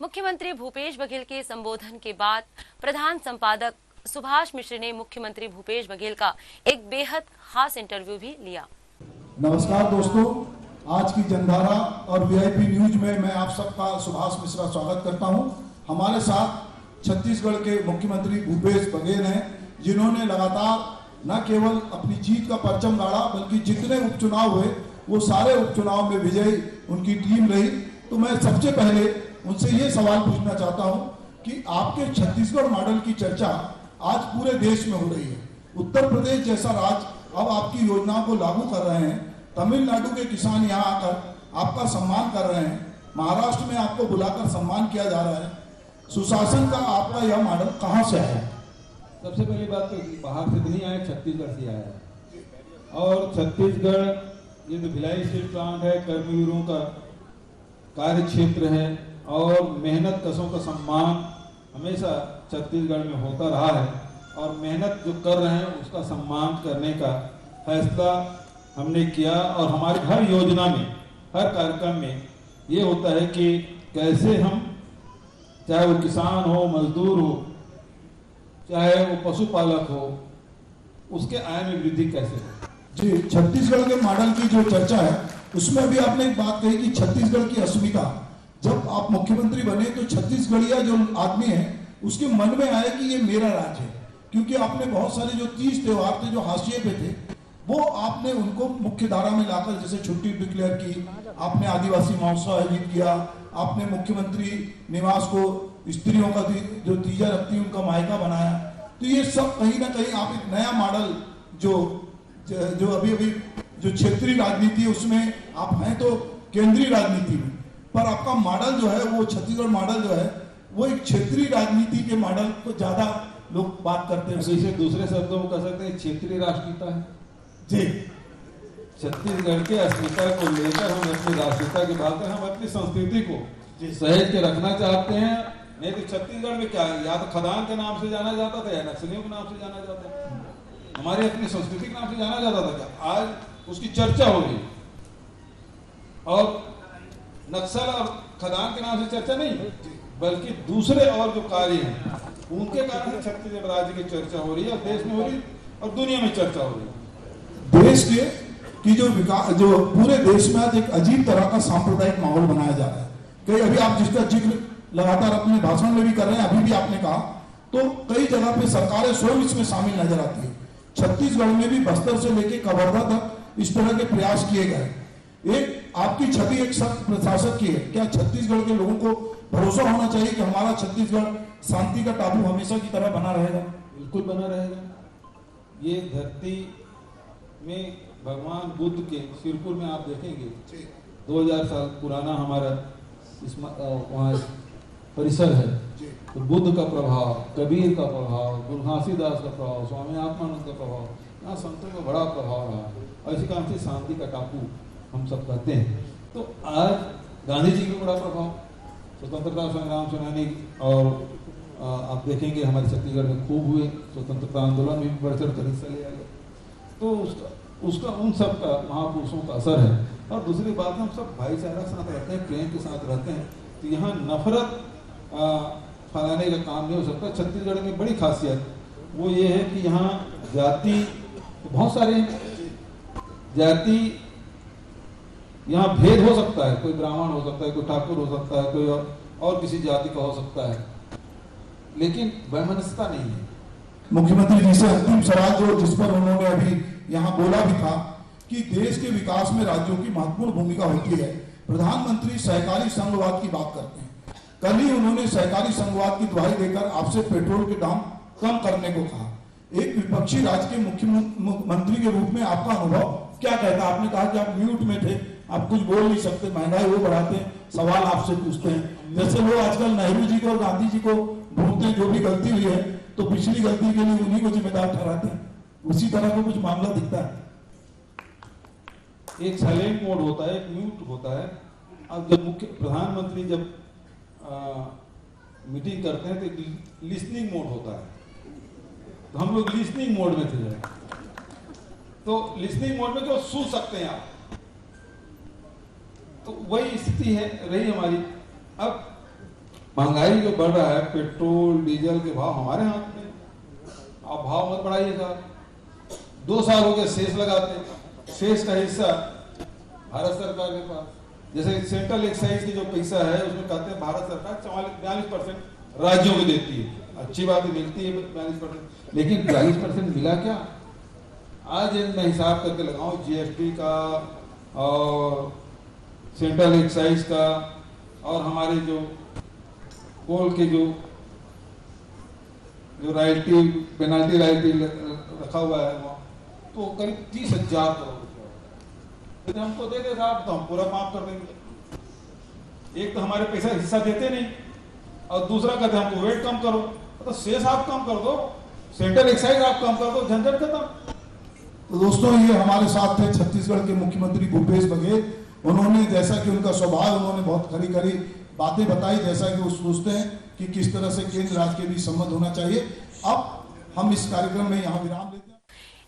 मुख्यमंत्री भूपेश बघेल के संबोधन के बाद प्रधान संपादक सुभाष मिश्र ने मुख्यमंत्री भूपेश बघेल का एक बेहद खास इंटरव्यू भी लिया। नमस्कार दोस्तों, आज की जनधारा और वीआईपी न्यूज में मैं आप सबका सुभाष मिश्रा स्वागत करता हूं। हमारे साथ छत्तीसगढ़ के मुख्यमंत्री भूपेश बघेल हैं, जिन्होंने लगातार न केवल अपनी जीत का परचम गाड़ा बल्कि जितने उपचुनाव हुए वो सारे उपचुनाव में विजयी उनकी टीम रही। तो मैं सबसे पहले उनसे ये सवाल पूछना चाहता हूं कि आपके छत्तीसगढ़ मॉडल की चर्चा आज पूरे देश में हो रही है। उत्तर प्रदेश जैसा राज्य अब आपकी योजनाओं को लागू कर रहे हैं। तमिलनाडु के किसान यहाँ आकर आपका सम्मान कर रहे हैं। महाराष्ट्र में आपको बुलाकर सम्मान किया जा रहा है। सुशासन का आपका यह मॉडल कहाँ से आया? सबसे पहली बात तो बाहर से नहीं आया, छत्तीसगढ़ से आया है। और छत्तीसगढ़ ये जो भिलाई स्टील प्लांट है, कर्मवीरों का कार्य क्षेत्र है और मेहनत कशों का सम्मान हमेशा छत्तीसगढ़ में होता रहा है और मेहनत जो कर रहे हैं उसका सम्मान करने का फैसला हमने किया। और हमारी हर योजना में, हर कार्यक्रम में ये होता है कि कैसे हम, चाहे वो किसान हो, मजदूर हो, चाहे वो पशुपालक हो, उसके आय में वृद्धि कैसे हो। जी, छत्तीसगढ़ के मॉडल की जो चर्चा है उसमें भी आपने एक बात कही कि छत्तीसगढ़ की अस्मिता, जब आप मुख्यमंत्री बने तो छत्तीसगढ़िया जो आदमी है उसके मन में आया कि ये मेरा राज्य है, क्योंकि आपने बहुत सारे जो 30 त्योहार थे जो हाशिए पे थे वो आपने उनको मुख्य धारा में लाकर, जैसे छुट्टी डिक्लेयर की, आपने आदिवासी महोत्सव आयोजित किया, आपने मुख्यमंत्री निवास को स्त्रियों का जो तीजा रखती उनका मायका बनाया। तो ये सब कहीं ना कहीं आप एक नया मॉडल जो अभी जो क्षेत्रीय राजनीति है उसमें आप हैं तो केंद्रीय राजनीति में, पर आपका मॉडल जो है वो छत्तीसगढ़ मॉडल जो है वो एक क्षेत्रीय राजनीति के मॉडल को ज्यादा लोग बात करते हैं। इसे दूसरे शब्दों में कह सकते हैं क्षेत्रीय राष्ट्रीयता है। जी, छत्तीसगढ़ के अस्मिता को लेकर हम अपनी राष्ट्रीयता की बात करें, हम अपनी संस्कृति को सहेज के रखना चाहते हैं। नहीं तो छत्तीसगढ़ में क्या, या तो खदान के नाम से जाना जाता था या नक्सलियों के नाम से जाना जाता था। हमारी अपनी संस्कृति के नाम से जाना जाता था क्या? आज उसकी चर्चा हो रही और नक्सल और खदान के नाम से चर्चा नहीं, बल्कि दूसरे और जो कार्य हैं उनके कारण छत्तीसगढ़ राज्य की चर्चा हो रही है और देश में हो रही और दुनिया में चर्चा हो रही है। देश के की जो विकास, जो पूरे देश में आज एक अजीब तरह का सांप्रदायिक माहौल बनाया जा रहा है। कई अभी आप जिसका जिक्र लगातार अपने भाषण में भी कर रहे हैं, अभी भी आपने कहा, तो कई जगह पे सरकारें स्वयं इसमें शामिल नजर आती है। छत्तीसगढ़ में भी बस्तर से लेकर कवर्धा तक इस तरह के प्रयास किए गए। एक आपकी छवि एक सख्त प्रशासक की है। क्या छत्तीसगढ़ के लोगों को भरोसा होना चाहिए कि हमारा छत्तीसगढ़ शांति का टापू हमेशा की तरह बना रहेगा? बिल्कुल बना रहेगा। ये धरती में भगवान बुद्ध के सिरपुर में आप देखेंगे 2000 साल पुराना हमारा वहाँ परिसर है। तो बुद्ध का प्रभाव, कबीर का प्रभाव, गुरु घासीदास का प्रभाव, स्वामी आत्मानंद का प्रभाव, यहाँ संतों का बड़ा प्रभाव रहा है। और इसी कारण से शांति का टापू हम सब कहते हैं। तो आज गांधी जी का बड़ा प्रभाव, स्वतंत्रता संग्राम सेनानी, और आप देखेंगे हमारे छत्तीसगढ़ में खूब हुए, स्वतंत्रता आंदोलन में भी बढ़ चढ़ कर हिस्सा लिया गया। तो उसका उन सब का महापुरुषों का असर है। और दूसरी बात, हम सब भाईचारा के साथ रहते हैं, प्रेम के साथ रहते हैं, तो यहाँ नफरत फैलाने का काम नहीं हो सकता। छत्तीसगढ़ में बड़ी खासियत वो ये है कि यहाँ जाति, बहुत सारे जाति, यहाँ भेद हो सकता है, कोई ब्राह्मण हो सकता है, कोई ठाकुर हो सकता है, कोई और किसी जाति का हो सकता है, लेकिन वैमनस्यता नहीं है। मुख्यमंत्री जी से अंतिम सवाल जो जिस पर उन्होंने अभी यहाँ बोला भी था कि देश के विकास में राज्यों की महत्वपूर्ण भूमिका होती है। प्रधानमंत्री सहकारी संघवाद की बात करते हैं। कल ही उन्होंने सहकारी संघवाद की दुहाई देकर आपसे पेट्रोल के दाम कम करने को कहा। एक विपक्षी राज्य के मुख्यमंत्री के रूप में आपका अनुभव क्या कहता? आपने कहा कि आप म्यूट में थे, आप कुछ बोल नहीं सकते, महंगाई वो बढ़ाते हैं, सवाल आपसे पूछते हैं। जैसे लोग आजकल नेहरू जी को और गांधी जी को ढूंढते हैं, जो भी गलती हुई है तो पिछली गलती के लिए उन्हीं को जिम्मेदार ठहराते हैं। उसी तरह का कुछ मामला दिखता है। एक साइलेंट मोड होता है, एक म्यूट होता है। अब जब मुख्य प्रधानमंत्री जब मीटिंग करते हैं तो लिसनिंग मोड होता है, तो हम लोग लिसनिंग मोड में थे। तो लिसनिंग मोड में जो सुन सकते हैं आप, तो वही स्थिति है रही हमारी। अब महंगाई जो बढ़ रहा है, पेट्रोल डीजल के भाव हमारे हाथ में, आप भाव मत बढ़ाइएगा। 2 साल हो गए शेष लगाते, शेष का हिस्सा भारत सरकार के पास, जैसे सेंट्रल एक्साइज की जो पैसा है उसमें कहते हैं भारत सरकार 42% राज्यों को देती है, अच्छी बात है, मिलती है 42%, लेकिन 42% मिला क्या? आज मैं हिसाब करके लगाऊं जीएसटी का और सेंट्रल एक्साइज का और हमारे जो कोल के जो रॉयल्टी पेनाल्टी रॉयल्टी रखा हुआ है वहाँ, तो करीब 30,000 करोड़ रुपया। यदि हमको दे दे साहब तो हम पूरा माफ कर देंगे। एक तो हमारे पैसा हिस्सा देते नहीं और दूसरा कहते हमको वेट कम करो, तो शेष आप कम कर दो, सेंट्रल एक्साइज आप कम कर दो, झंझट खत्म। तो दोस्तों, ये हमारे साथ थे छत्तीसगढ़ के मुख्यमंत्री भूपेश बघेल। उन्होंने, जैसा कि उनका स्वभाव, उन्होंने बहुत खरी खरी बातें बताई, जैसा कि वो सोचते हैं कि किस तरह से केंद्र राज्य के बीच संबंध होना चाहिए। अब हम इस कार्यक्रम में यहाँ विराम लेते हैं।